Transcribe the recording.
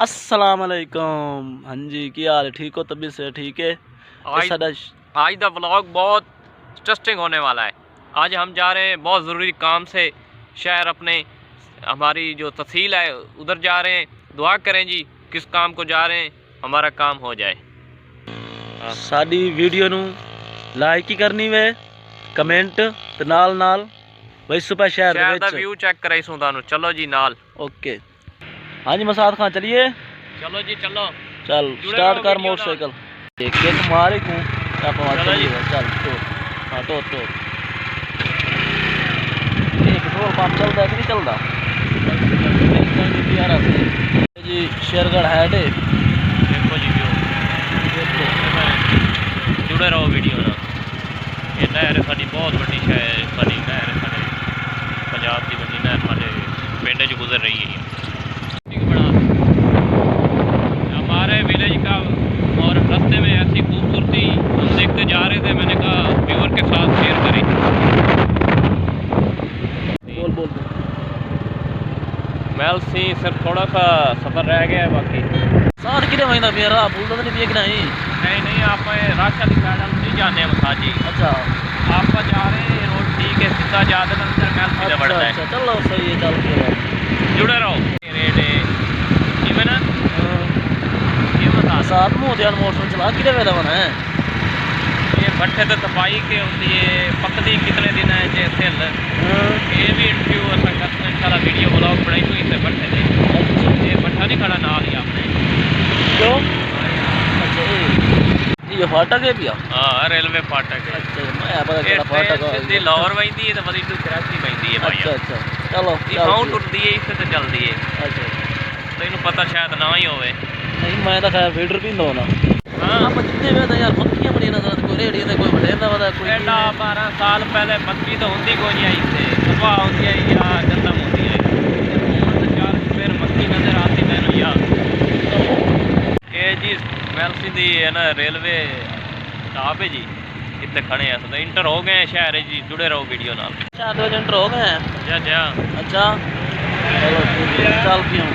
अस्सलाम वालेकुम। हाँ जी, की हाल है? ठीक हो? तबीयत से ठीक है? आज दा व्लॉग बहुत इंटरेस्टिंग होने वाला है। आज हम जा रहे हैं बहुत ज़रूरी काम से शहर अपने, हमारी जो तहसील है उधर जा रहे हैं। दुआ करें जी, किस काम को जा रहे हैं हमारा काम हो जाए। साडी वीडियो नू लाइक ही करनी वे, कमेंट ते नाल नाल भाई सुबह शहर दे दा विच व्यू चेक करे सुधानु। चलो जी नाल। ओके। हाँ जी मसाद खान चलिए। चलो जी चलो। चल स्टार्ट कर मोटरसाइकिल। एक एक मारे को चलो जी। चल तो हाँ तो ये पेट्रोल पंप चलता है कि नहीं चलता? जी शेरगढ़ है डे। देखो जी व्यू, जुड़े रहो वीडियो ना। ये नहर साड़ी बहुत बड़ी शहर, साड़ी नहर साढ़े पंजाब की बड़ी नहर साढ़े पिंड च गुजर रही है। हमारे विलेज का और रास्ते में ऐसी खूबसूरती हम देखते जा रहे थे, मैंने कहा व्यूअर के साथ शेयर करें। बोल मैल सी सिर्फ थोड़ा सा सफ़र रह गया है, बाकी साथ कि महीना मेरा बोलता तो नहीं कि नहीं आप राशा की साइड हम नहीं जाने मसाज जी। अच्छा आप जा रहे हैं, रोड ठीक है, सीधा जा देना फिर मैल सीधा बढ़ता है। चलो सही है, चल के जुड़े रहो। रेट है ना ये बता साथ मुँह ध्यान मोटर चला कि बना है ये भट्ठे तो तपाई के होती है, पकदी कितने दिन है जे सिल ये भी इंटरव्यू इंशाल्लाह वीडियो ब्लॉग बनाई हुई इसे भट्ठे ने। ये भट्ठा नहीं खड़ा नाल ही आपने क्यों? अच्छा ये फाटक है भैया? हाँ रेलवे फाटक है। अच्छा मैं पता केड़ा फाटक है। सीधी लाहौर वैंदी है तो बड़ी टू कराची वैंदी है भाई। अच्छा चलो माउंट उड़दी है इससे तो चलदी है। अच्छा तैनू पता शायद ना ही होवे। नहीं मैं तो खैर फीडर पींदा होना। हाँ आप जितने वे तो यार पक्कियां बड़ी ना कोई रेड़ी ते कोई बड़ेंदा पता कोई 12 साल पहले पक्की तो होंदी कोई नहीं आई थे, सुबह होंदी आई या गंदम होंदी आई चार फिर मक्की नजर आती मैनू यार। ये जी मैलसी दी है ना रेलवे स्टॉप है जी, इतने खड़े हैं तो इंटर हो गए हैं शहर जी। जुड़े रहो वीडियो नाल। शहर इंटर हो गए हैं। जा अच्छा चलो चल क्यों